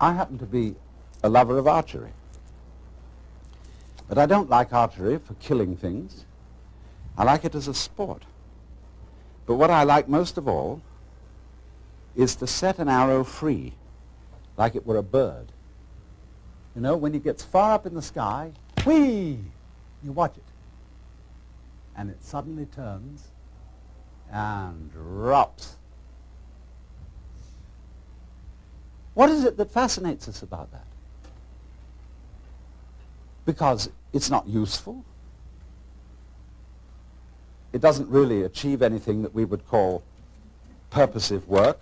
I happen to be a lover of archery. But I don't like archery for killing things. I like it as a sport. But what I like most of all is to set an arrow free, like it were a bird. You know, when it gets far up in the sky, whee! You watch it. And it suddenly turns and drops. What is it that fascinates us about that? Because it's not useful. It doesn't really achieve anything that we would call purposive work.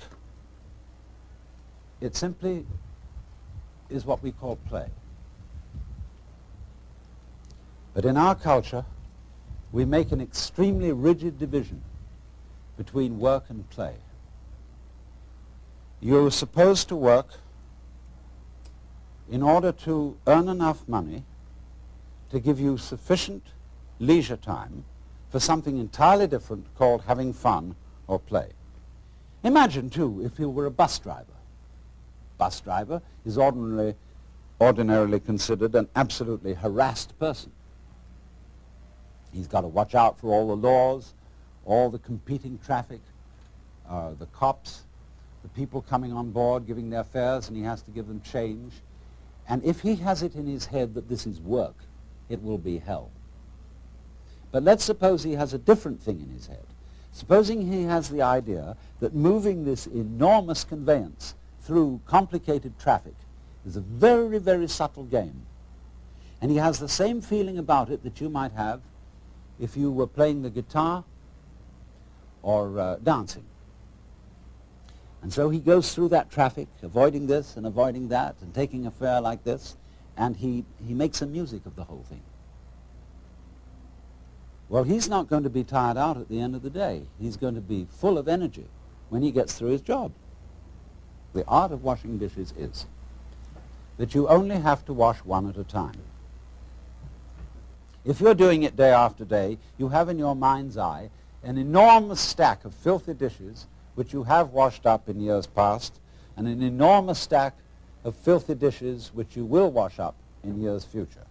It simply is what we call play. But in our culture, we make an extremely rigid division between work and play. You're supposed to work in order to earn enough money to give you sufficient leisure time for something entirely different called having fun or play. Imagine, too, if you were a bus driver. Bus driver is ordinarily considered an absolutely harassed person. He's got to watch out for all the laws, all the competing traffic, the cops, the people coming on board giving their fares, and he has to give them change. And if he has it in his head that this is work, it will be hell. But let's suppose he has a different thing in his head. Supposing he has the idea that moving this enormous conveyance through complicated traffic is a very, very subtle game. And he has the same feeling about it that you might have if you were playing the guitar or dancing. And so he goes through that traffic, avoiding this and avoiding that, and taking a fare like this, and he makes some music of the whole thing. Well, he's not going to be tired out at the end of the day. He's going to be full of energy when he gets through his job. The art of washing dishes is that you only have to wash one at a time. If you're doing it day after day, you have in your mind's eye an enormous stack of filthy dishes which you have washed up in years past, and an enormous stack of filthy dishes which you will wash up in years future.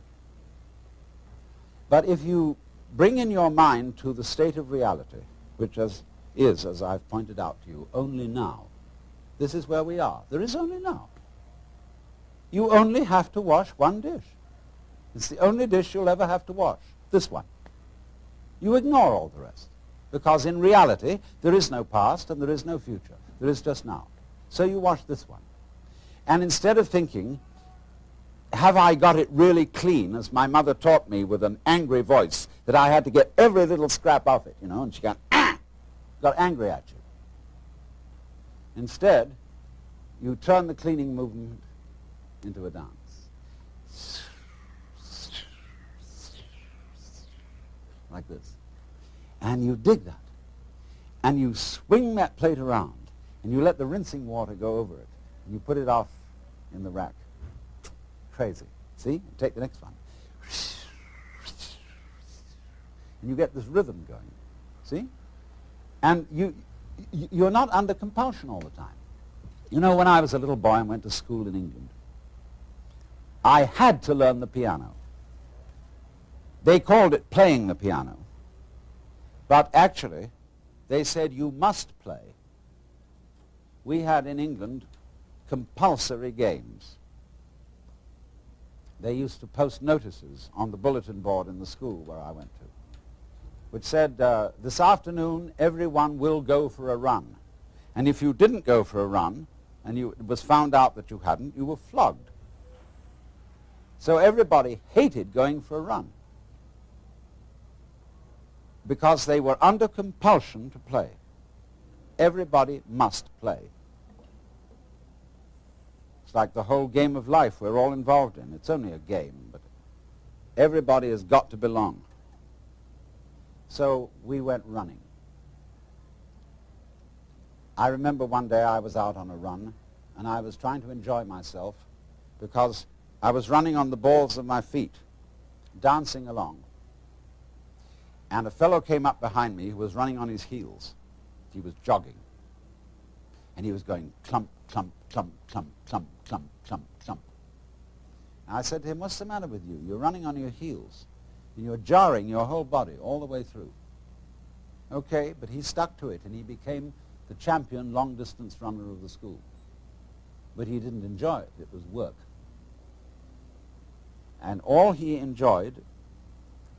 But if you bring in your mind to the state of reality, which is, as I've pointed out to you, only now. This is where we are. There is only now. You only have to wash one dish. It's the only dish you'll ever have to wash, this one. You ignore all the rest, because in reality, there is no past and there is no future. There is just now. So you wash this one. And instead of thinking, have I got it really clean, as my mother taught me with an angry voice, that I had to get every little scrap off it, you know, and she got angry at you. Instead, you turn the cleaning movement into a dance. Like this. And you dig that. And you swing that plate around, and you let the rinsing water go over it, and you put it off in the rack. Crazy. See? Take the next one. And you get this rhythm going. See? And you're not under compulsion all the time. You know, when I was a little boy and went to school in England, I had to learn the piano. They called it playing the piano. But actually, they said you must play. We had in England compulsory games. They used to post notices on the bulletin board in the school where I went to, which said, this afternoon everyone will go for a run. And if you didn't go for a run, and it was found out that you hadn't, you were flogged. So everybody hated going for a run, because they were under compulsion to play. Everybody must play. It's like the whole game of life we're all involved in. It's only a game, but everybody has got to belong. So we went running. I remember one day I was out on a run, and I was trying to enjoy myself because I was running on the balls of my feet, dancing along. And a fellow came up behind me who was running on his heels. He was jogging. And he was going clump, clump, clump, clump, clump, clump, clump, clump. And I said to him, what's the matter with you? You're running on your heels, and you're jarring your whole body all the way through. Okay, but he stuck to it, and he became the champion long-distance runner of the school. But he didn't enjoy it. It was work. And all he enjoyed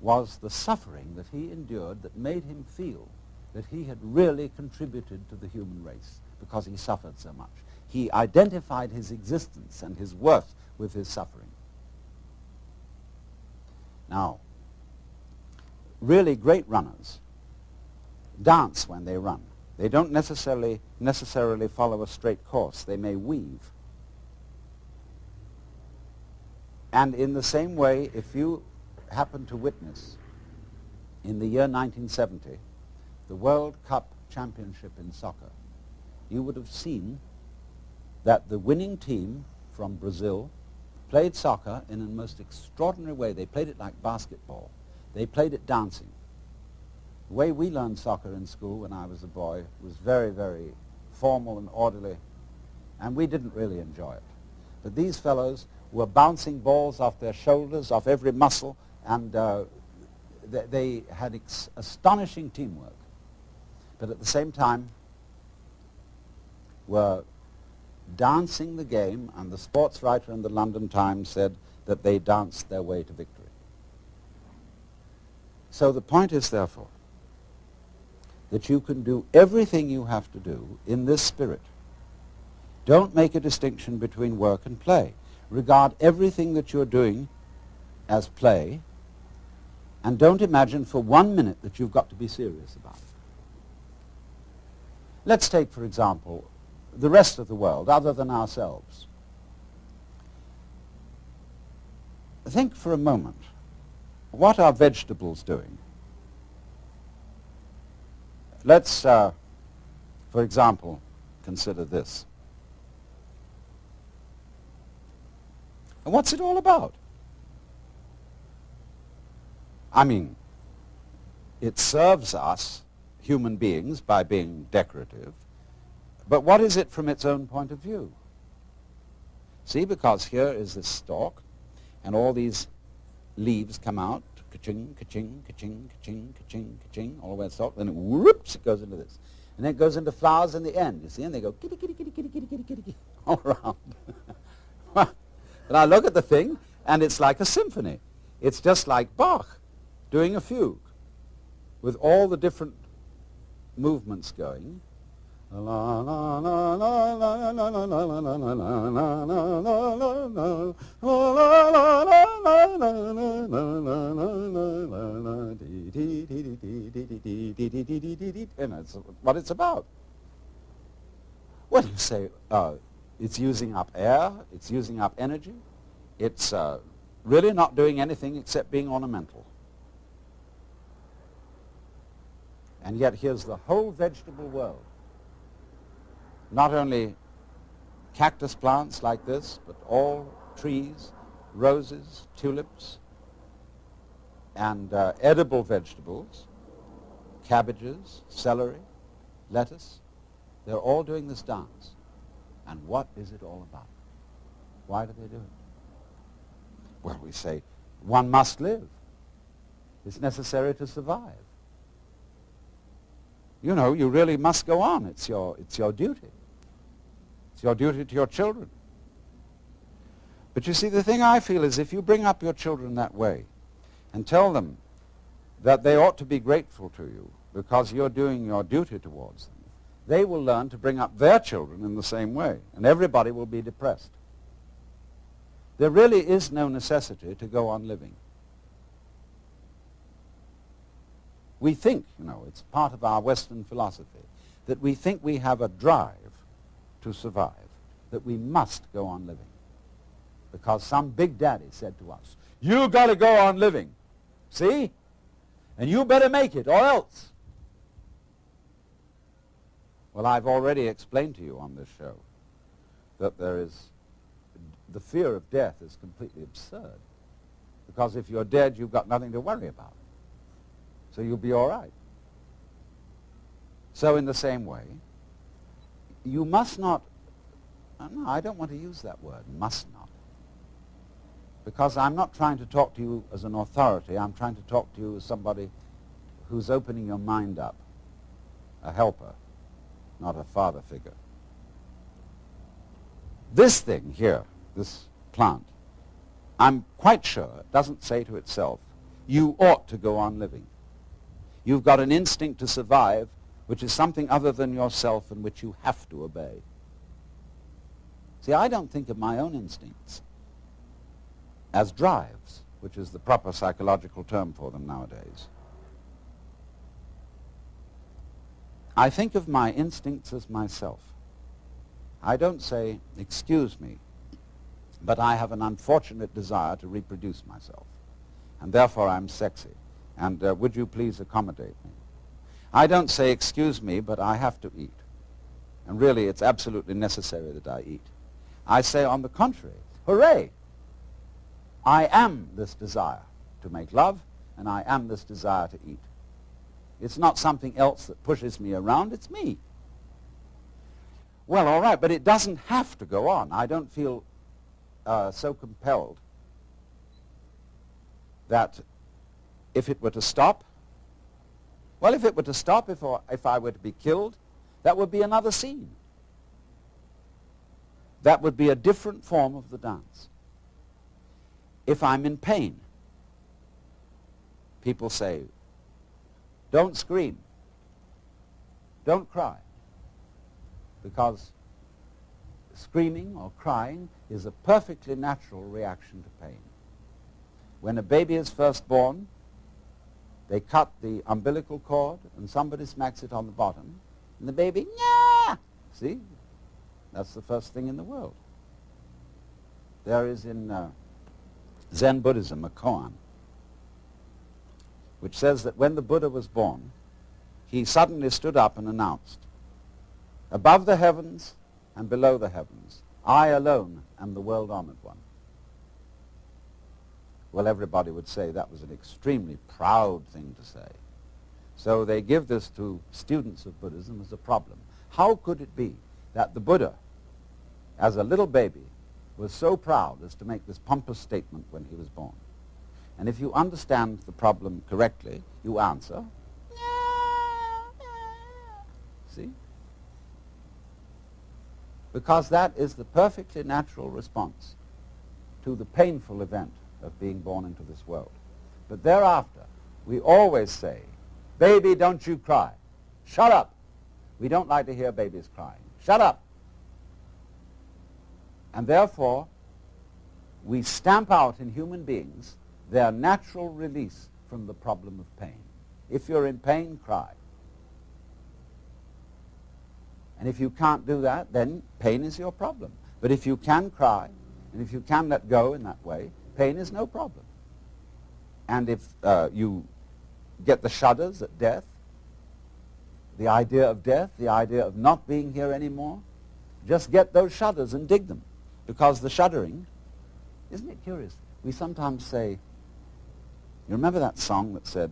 was the suffering that he endured that made him feel that he had really contributed to the human race because he suffered so much. He identified his existence and his worth with his suffering. Now, really great runners dance when they run. They don't necessarily follow a straight course. They may weave. And in the same way, if you happen to witness in the year 1970 the World Cup Championship in soccer, you would have seen that the winning team from Brazil played soccer in a most extraordinary way. They played it like basketball. They played it dancing. The way we learned soccer in school when I was a boy was very, very formal and orderly, and we didn't really enjoy it. But these fellows were bouncing balls off their shoulders, off every muscle, and they had astonishing teamwork. But at the same time were dancing the game, and the sports writer in the London Times said that they danced their way to victory. So the point is, therefore, that you can do everything you have to do in this spirit. Don't make a distinction between work and play. Regard everything that you're doing as play, and don't imagine for 1 minute that you've got to be serious about it. Let's take, for example, the rest of the world, other than ourselves. Think for a moment, what are vegetables doing? Let's, for example, consider this. And what's it all about? I mean, it serves us, human beings, by being decorative, but what is it from its own point of view? See, because here is this stalk, and all these leaves come out, ka-ching, ka-ching, ka-ching, ka-ching, ka-ching, ka-ching, all the way to the stalk, then whoops, it goes into this. And then it goes into flowers in the end, you see, and they go kitty, kitty, kitty, kitty, kitty, kitty, kitty, kitty, all around. And I look at the thing, and it's like a symphony. It's just like Bach doing a fugue with all the different movements going. And that's what it's about. Well, you say, it's using up air, it's using up energy, it's really not doing anything except being ornamental. And yet here's the whole vegetable world. Not only cactus plants like this, but all trees, roses, tulips, and edible vegetables, cabbages, celery, lettuce. They're all doing this dance. And what is it all about? Why do they do it? Well, we say, one must live. It's necessary to survive. You know, you really must go on. It's your duty. It's your duty to your children. But you see, the thing I feel is if you bring up your children that way and tell them that they ought to be grateful to you because you're doing your duty towards them, they will learn to bring up their children in the same way, and everybody will be depressed. There really is no necessity to go on living. We think, you know, it's part of our Western philosophy, that we think we have a drive to survive, that we must go on living. Because some big daddy said to us, you got to go on living, see? And you better make it, or else. Well, I've already explained to you on this show that the fear of death is completely absurd. Because if you're dead, you've got nothing to worry about. So you'll be all right. So in the same way, you must not No, I don't want to use that word, must not. Because I'm not trying to talk to you as an authority. I'm trying to talk to you as somebody who's opening your mind up, a helper, not a father figure. This thing here, this plant, I'm quite sure it doesn't say to itself, you ought to go on living. You've got an instinct to survive, which is something other than yourself and which you have to obey. See, I don't think of my own instincts as drives, which is the proper psychological term for them nowadays. I think of my instincts as myself. I don't say, excuse me, but I have an unfortunate desire to reproduce myself, and therefore I'm sexy, and would you please accommodate me? I don't say, excuse me, but I have to eat, and really it's absolutely necessary that I eat. I say, on the contrary, hooray! I am this desire to make love, and I am this desire to eat. It's not something else that pushes me around, it's me. Well, all right, but it doesn't have to go on. I don't feel so compelled that if it were to stop, well, if it were to stop, if I were to be killed, that would be another scene. That would be a different form of the dance. If I'm in pain, people say, don't scream, don't cry, because screaming or crying is a perfectly natural reaction to pain. When a baby is first born, they cut the umbilical cord and somebody smacks it on the bottom, and the baby, yeah! See? That's the first thing in the world. There is in Zen Buddhism a koan which says that when the Buddha was born, he suddenly stood up and announced, above the heavens and below the heavens, I alone am the world-honored one. Well, everybody would say that was an extremely proud thing to say. So they give this to students of Buddhism as a problem. How could it be that the Buddha, as a little baby, was so proud as to make this pompous statement when he was born? And if you understand the problem correctly, you answer, see? Because that is the perfectly natural response to the painful event of being born into this world. But thereafter, we always say, baby, don't you cry. Shut up. We don't like to hear babies crying. Shut up. And therefore, we stamp out in human beings their natural release from the problem of pain. If you're in pain, cry. And if you can't do that, then pain is your problem. But if you can cry, and if you can let go in that way, pain is no problem. And if you get the shudders at death, the idea of death, the idea of not being here anymore, just get those shudders and dig them. Because the shuddering, isn't it curious? We sometimes say, you remember that song that said,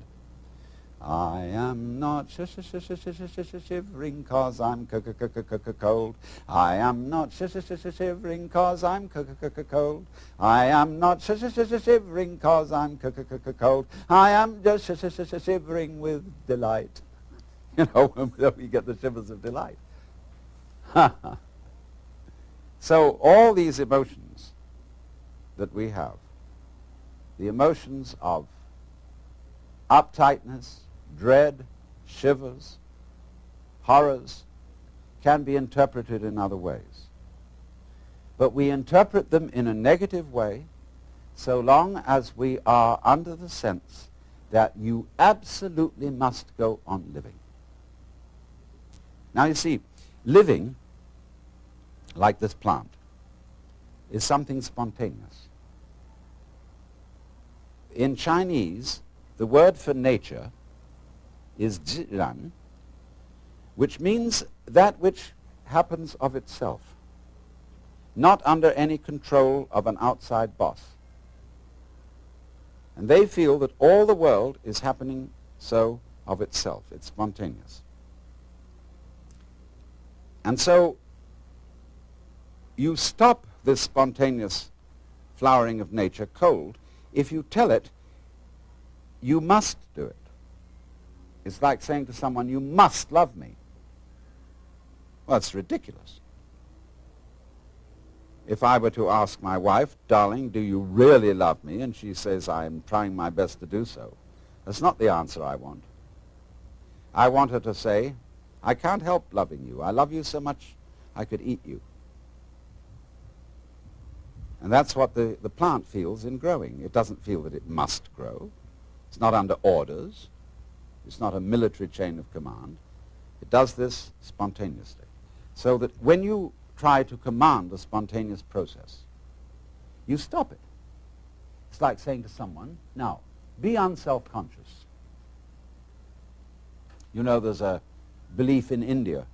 I am not shivering 'cause I'm cold. I am not shivering 'cause I'm cold. I am not shivering 'cause I'm cold. I am just shivering with delight. You know, when we get the shivers of delight. So all these emotions that we have, the emotions of uptightness, dread, shivers, horrors, can be interpreted in other ways. But we interpret them in a negative way so long as we are under the sense that you absolutely must go on living. Now you see, living, like this plant, is something spontaneous. In Chinese, the word for nature is zhiran, which means that which happens of itself, not under any control of an outside boss. And they feel that all the world is happening so of itself. It's spontaneous. And so you stop this spontaneous flowering of nature cold if you tell it you must do it. It's like saying to someone, you must love me. Well, it's ridiculous. If I were to ask my wife, darling, do you really love me? And she says, I'm trying my best to do so. That's not the answer I want. I want her to say, I can't help loving you. I love you so much I could eat you. And that's what the plant feels in growing. It doesn't feel that it must grow. It's not under orders. It's not a military chain of command. It does this spontaneously. So that when you try to command a spontaneous process, you stop it. It's like saying to someone, now, be unself-conscious. You know, there's a belief in India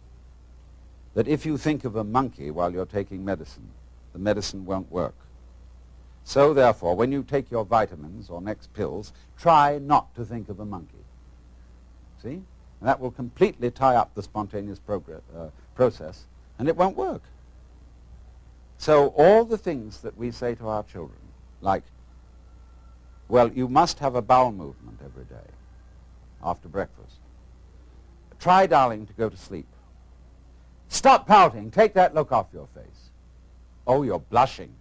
that if you think of a monkey while you're taking medicine, the medicine won't work. So therefore, when you take your vitamins or next pills, try not to think of a monkey. See? And that will completely tie up the spontaneous process, and it won't work. So all the things that we say to our children, like, well, you must have a bowel movement every day after breakfast. Try, darling, to go to sleep. Stop pouting. Take that look off your face. Oh, you're blushing.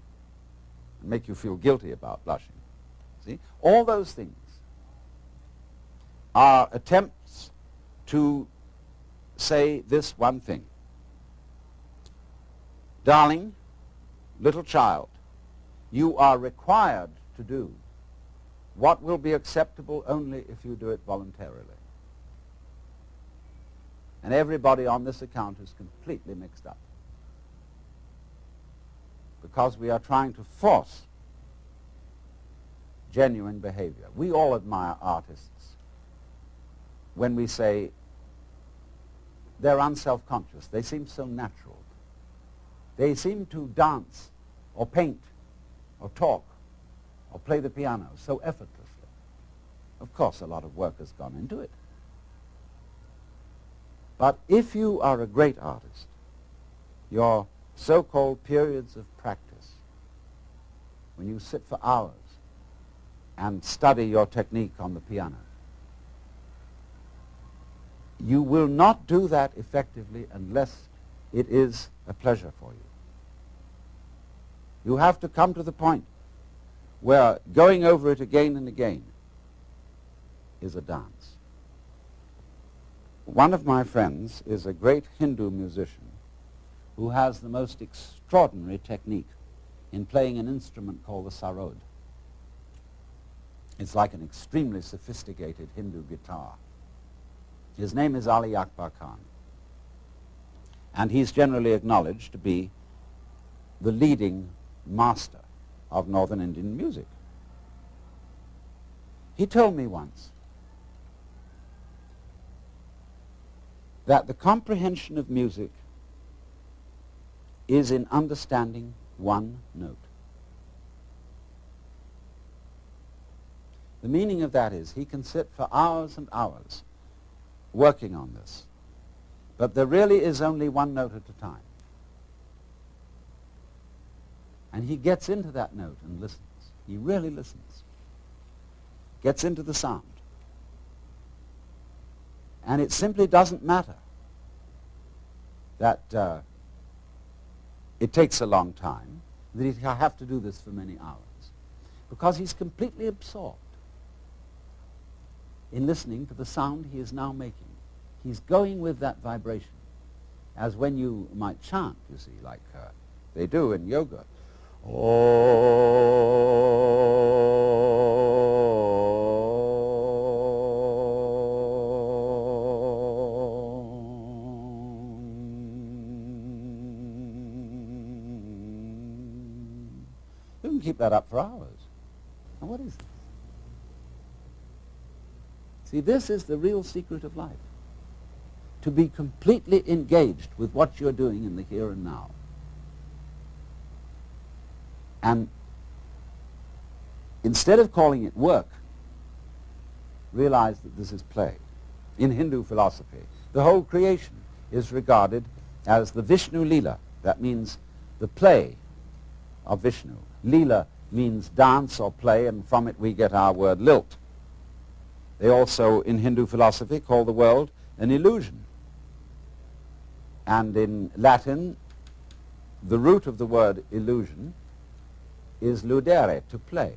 And make you feel guilty about blushing. See? All those things are attempts to say this one thing. Darling, little child, you are required to do what will be acceptable only if you do it voluntarily. And everybody on this account is completely mixed up, because we are trying to force genuine behavior. We all admire artists when we say they're unself-conscious. They seem so natural. They seem to dance or paint or talk or play the piano so effortlessly. Of course, a lot of work has gone into it. But if you are a great artist, your so-called periods of practice, when you sit for hours and study your technique on the piano, you will not do that effectively unless it is a pleasure for you. You have to come to the point where going over it again and again is a dance. One of my friends is a great Hindu musician who has the most extraordinary technique in playing an instrument called the sarod. It's like an extremely sophisticated Hindu guitar. His name is Ali Akbar Khan, and he's generally acknowledged to be the leading master of Northern Indian music. He told me once that the comprehension of music is in understanding one note. The meaning of that is he can sit for hours and hours working on this, but there really is only one note at a time. And he gets into that note and listens. He really listens. Gets into the sound. And it simply doesn't matter that it takes a long time, that he'll have to do this for many hours, because he's completely absorbed in listening to the sound he is now making. He's going with that vibration, as when you might chant, you see, like they do in yoga. You can keep that up for hours. Now what is this? See, this is the real secret of life. To be completely engaged with what you're doing in the here and now. And instead of calling it work, realize that this is play. In Hindu philosophy, the whole creation is regarded as the Vishnu Leela. That means the play of Vishnu. Leela means dance or play, and from it we get our word lilt. They also, in Hindu philosophy, call the world an illusion. And in Latin, the root of the word illusion is ludere, to play.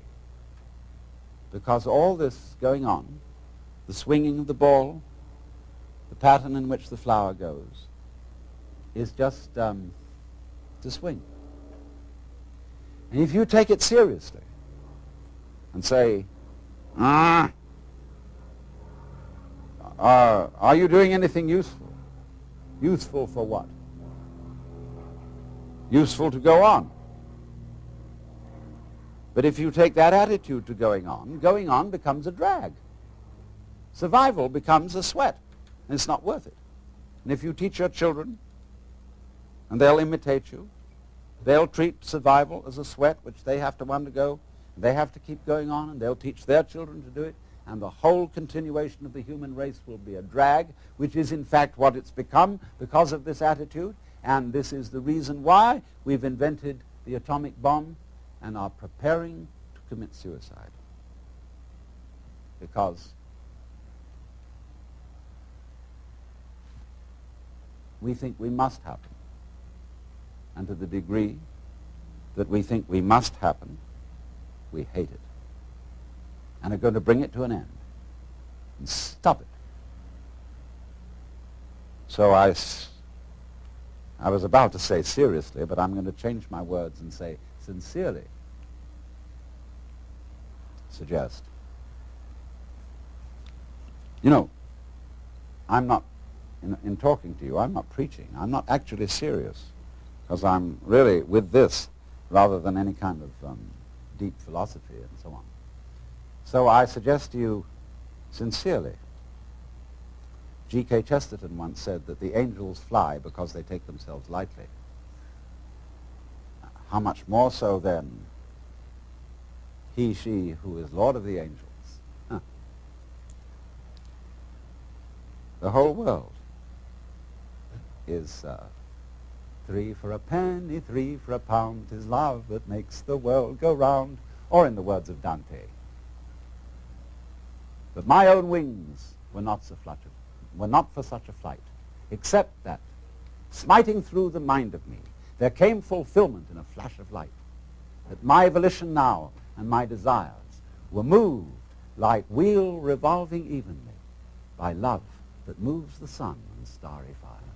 Because all this going on, the swinging of the ball, the pattern in which the flower goes, is just to swing. And if you take it seriously and say, are you doing anything useful? Useful for what? Useful to go on. But if you take that attitude to going on becomes a drag. Survival becomes a sweat, and it's not worth it. And if you teach your children, and they'll imitate you, they'll treat survival as a sweat which they have to undergo, they have to keep going on, and they'll teach their children to do it, and the whole continuation of the human race will be a drag, which is in fact what it's become because of this attitude, and this is the reason why we've invented the atomic bomb and are preparing to commit suicide. Because we think we must happen. And to the degree that we think we must happen, we hate it. And are going to bring it to an end. And stop it. So I was about to say seriously, but I'm going to change my words and say sincerely suggest. You know, I'm not, in talking to you, I'm not preaching. I'm not actually serious. Because I'm really with this rather than any kind of deep philosophy and so on. So I suggest to you sincerely. G.K. Chesterton once said that the angels fly because they take themselves lightly. How much more so then he, she who is Lord of the angels. Huh. The whole world is 3 for a penny, 3 for a pound, 'tis love that makes the world go round, or in the words of Dante. But my own wings were not for such a flight, except that, smiting through the mind of me, there came fulfillment in a flash of light, that my volition now and my desires were moved like wheel revolving evenly by love that moves the sun and starry fire.